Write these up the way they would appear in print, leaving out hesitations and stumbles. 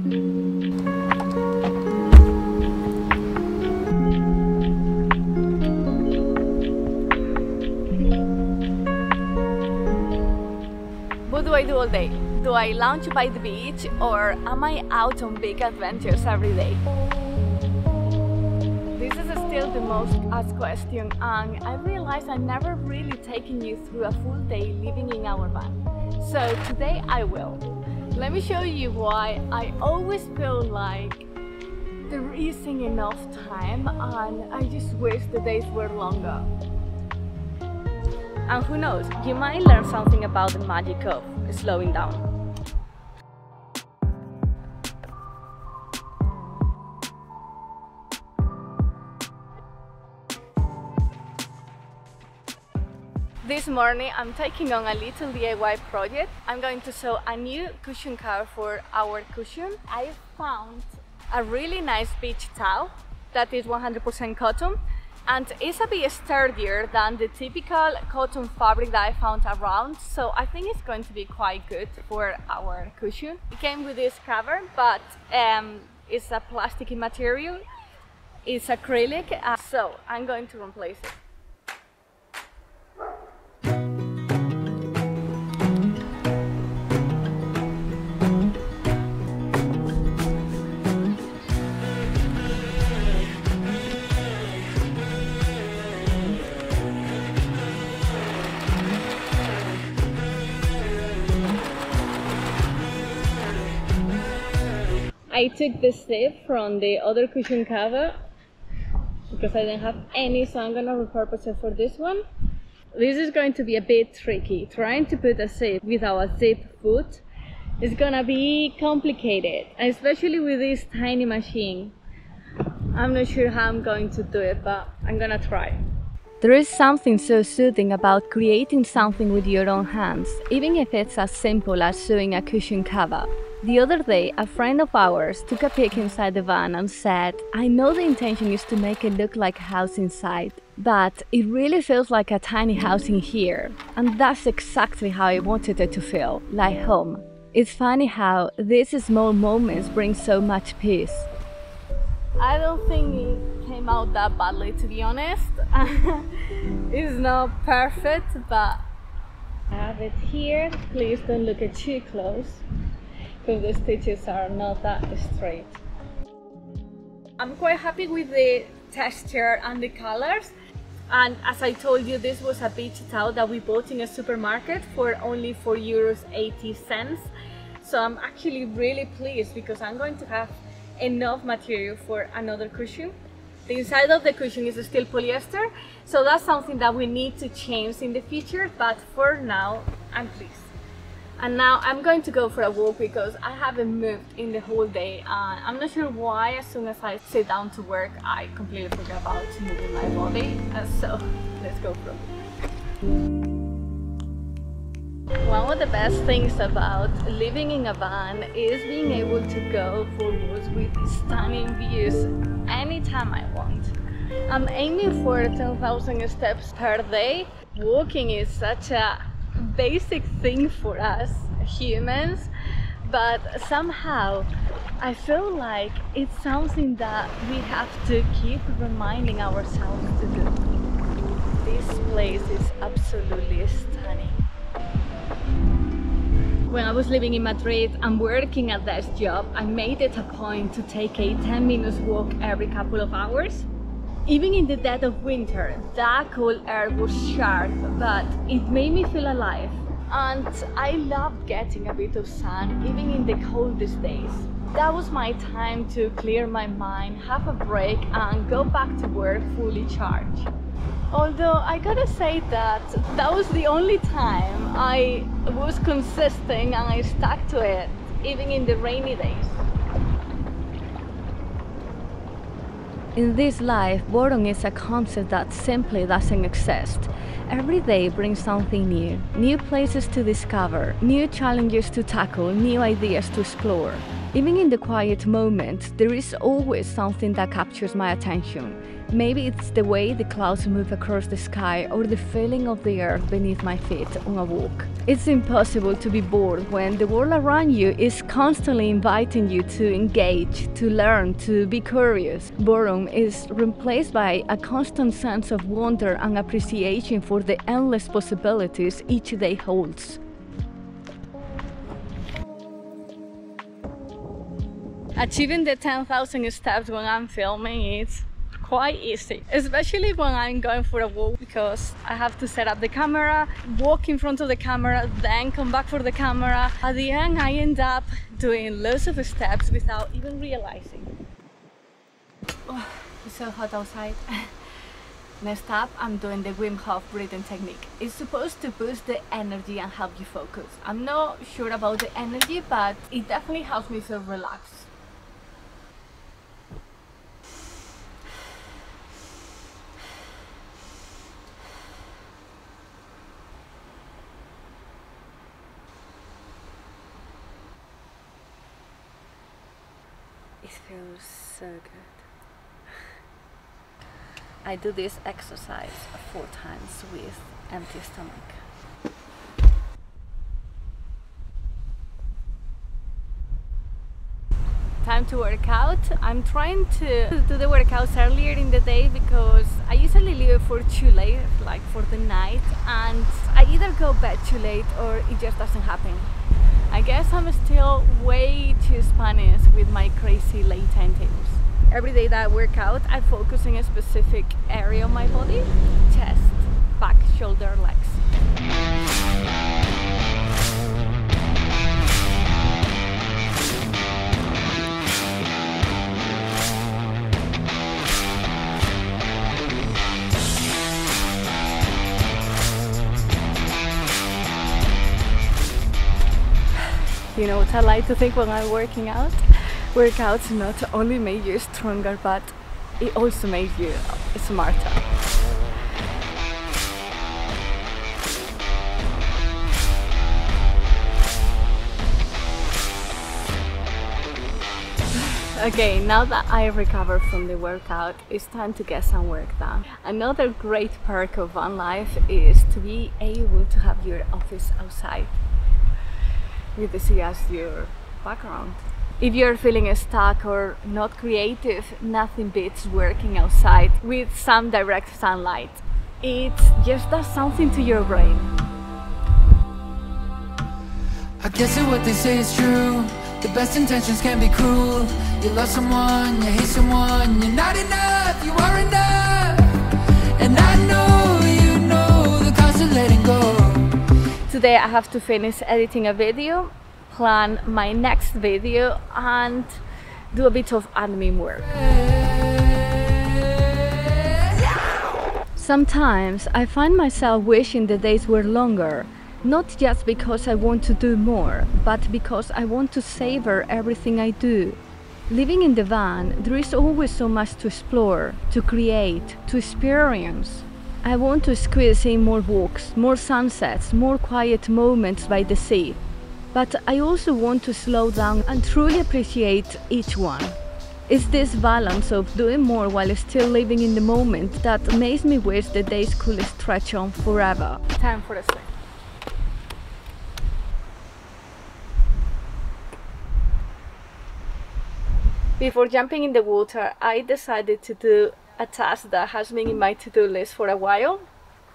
What do I do all day? Do I lounge by the beach or am I out on big adventures every day? This is still the most asked question, and I realized I've never really taken you through a full day living in our van. So today I will. Let me show you why I always feel like there isn't enough time and I just wish the days were longer. And who knows, you might learn something about the magic of slowing down. This morning I'm taking on a little DIY project. I'm going to sew a new cushion cover for our cushion. I found a really nice beach towel that is 100% cotton, and it's a bit sturdier than the typical cotton fabric that I found around, so I think it's going to be quite good for our cushion. It came with this cover, but it's a plasticky material, it's acrylic, so I'm going to replace it. I took the zip from the other cushion cover because I didn't have any, so I'm gonna repurpose it for this one. This is going to be a bit tricky. Trying to put a zip without a zip foot is gonna be complicated, especially with this tiny machine. I'm not sure how I'm going to do it, but I'm gonna try. There is something so soothing about creating something with your own hands, even if it's as simple as sewing a cushion cover. The other day, a friend of ours took a peek inside the van and said, "I know the intention is to make it look like a house inside, but it really feels like a tiny house in here." And that's exactly how I wanted it to feel, like home. It's funny how these small moments bring so much peace. I don't think it came out that badly, to be honest. It's not perfect, but I have it here. Please don't look at too close, because the stitches are not that straight. I'm quite happy with the texture and the colors, and as I told you, this was a beach towel that we bought in a supermarket for only €4.80. So I'm actually really pleased because I'm going to have enough material for another cushion. The inside of the cushion is still polyester, so that's something that we need to change in the future, but for now I'm pleased. And now I'm going to go for a walk because I haven't moved in the whole day, and I'm not sure why as soon as I sit down to work I completely forget about moving my body, so let's go for a walk. One of the best things about living in a van is being able to go for walks with stunning views anytime I want. I'm aiming for 10,000 steps per day. Walking is such a basic thing for us humans, but somehow I feel like it's something that we have to keep reminding ourselves to do. This place is absolutely stunning. When I was living in Madrid and working at this job, I made it a point to take a 10-minute walk every couple of hours. Even in the dead of winter, that cold air was sharp, but it made me feel alive. And I loved getting a bit of sun, even in the coldest days. That was my time to clear my mind, have a break, and go back to work fully charged. Although I gotta say that was the only time I was consistent and I stuck to it, even in the rainy days. In this life, boredom is a concept that simply doesn't exist. Every day brings something new, new places to discover, new challenges to tackle, new ideas to explore. Even in the quiet moments, there is always something that captures my attention. Maybe it's the way the clouds move across the sky or the feeling of the earth beneath my feet on a walk. It's impossible to be bored when the world around you is constantly inviting you to engage, to learn, to be curious. Boredom is replaced by a constant sense of wonder and appreciation for the endless possibilities each day holds. Achieving the 10,000 steps when I'm filming is quite easy, especially when I'm going for a walk, because I have to set up the camera, walk in front of the camera, then come back for the camera. At the end, I end up doing loads of steps without even realizing. Oh, it's so hot outside. Next up, I'm doing the Wim Hof breathing technique. It's supposed to boost the energy and help you focus. I'm not sure about the energy, but it definitely helps me feel relaxed. It feels so good. I do this exercise 4 times with empty stomach. Time to work out. I'm trying to do the workouts earlier in the day because I usually leave for too late, like for the night, and I either go bed too late or it just doesn't happen. I guess I'm still way too Spanish with my crazy late timetables. Every day that I work out, I focus on a specific area of my body: chest, back, shoulder, legs. You know what I like to think when I'm working out? Workouts not only make you stronger, but it also makes you smarter. Okay, now that I recovered from the workout, it's time to get some work done. Another great perk of van life is to be able to have your office outside with the sea as your background. If you're feeling stuck or not creative, nothing beats working outside with some direct sunlight. It just does something to your brain. I guess that what they say is true. The best intentions can be cruel. You love someone, you hate someone. You're not enough, you are enough. And I know you know the cost of letting go. Today I have to finish editing a video, plan my next video, and do a bit of admin work. Sometimes I find myself wishing the days were longer, not just because I want to do more, but because I want to savor everything I do. Living in the van, there is always so much to explore, to create, to experience. I want to squeeze in more walks, more sunsets, more quiet moments by the sea. But I also want to slow down and truly appreciate each one. It's this balance of doing more while still living in the moment that makes me wish the days could stretch on forever. Time for a swim. Before jumping in the water, I decided to do a task that has been in my to-do list for a while,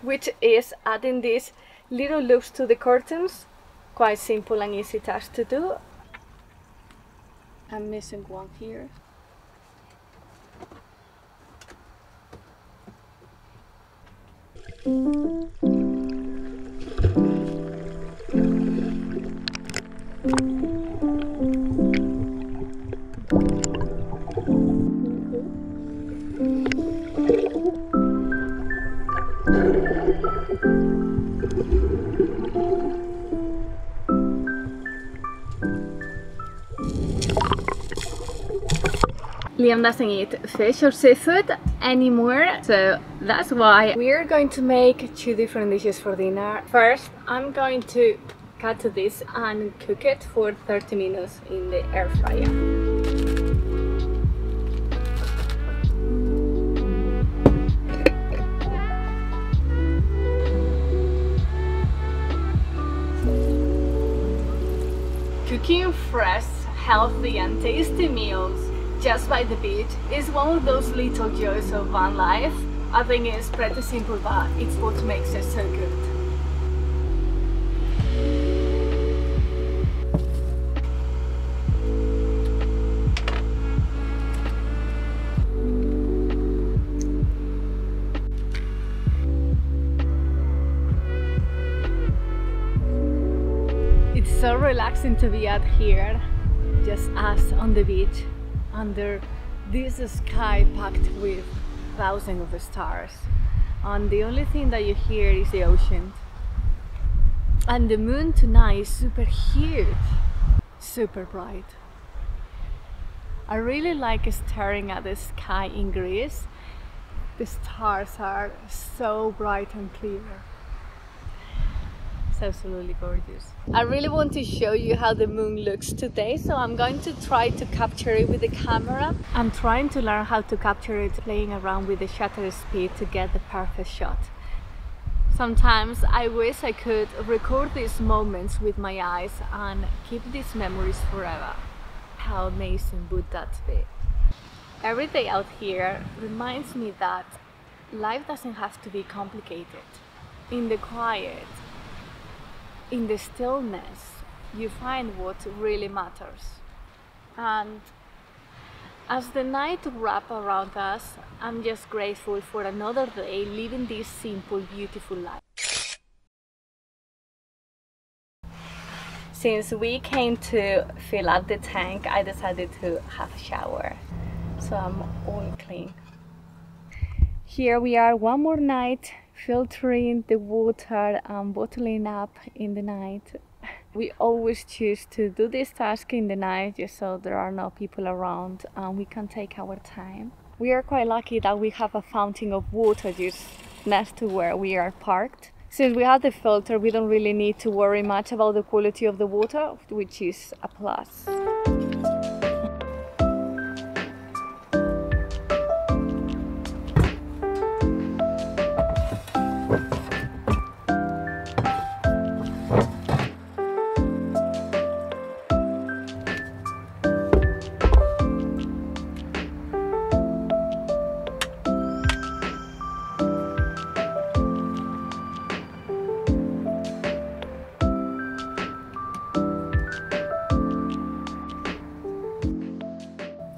which is adding these little loops to the curtains. Quite simple and easy task to do. I'm missing one here. Liam doesn't eat fish or seafood anymore, so that's why we're going to make 2 different dishes for dinner. First, I'm going to cut this and cook it for 30 minutes in the air fryer. fresh, healthy and tasty meals just by the beach is one of those little joys of van life. I think it's pretty simple, but it's what makes it so good. It's so relaxing to be out here, just us on the beach, under this sky packed with thousands of stars. And the only thing that you hear is the ocean. And the moon tonight is super huge, super bright. I really like staring at the sky in Greece. The stars are so bright and clear. Absolutely gorgeous. I really want to show you how the moon looks today, so I'm going to try to capture it with the camera. I'm trying to learn how to capture it playing around with the shutter speed to get the perfect shot. Sometimes I wish I could record these moments with my eyes and keep these memories forever. How amazing would that be? Every day out here reminds me that life doesn't have to be complicated. In the quiet, in the stillness, you find what really matters. And as the night wraps around us, I'm just grateful for another day living this simple, beautiful life. Since we came to fill up the tank, I decided to have a shower. So I'm all clean. Here we are one more night, filtering the water and bottling up in the night. We always choose to do this task in the night just so there are no people around and we can take our time. We are quite lucky that we have a fountain of water just next to where we are parked. Since we have the filter, we don't really need to worry much about the quality of the water, which is a plus.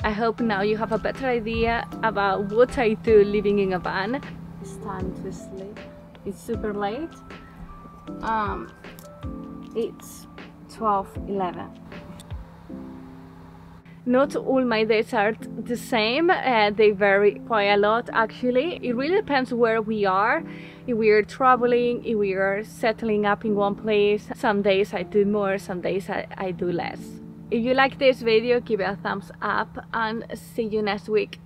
I hope now you have a better idea about what I do living in a van. It's time to sleep. It's super late. It's 12:11. Not all my days are the same. They vary quite a lot actually. It really depends where we are. If we are traveling, if we are settling up in one place. Some days I do more, some days I do less. If you like this video, give it a thumbs up and see you next week.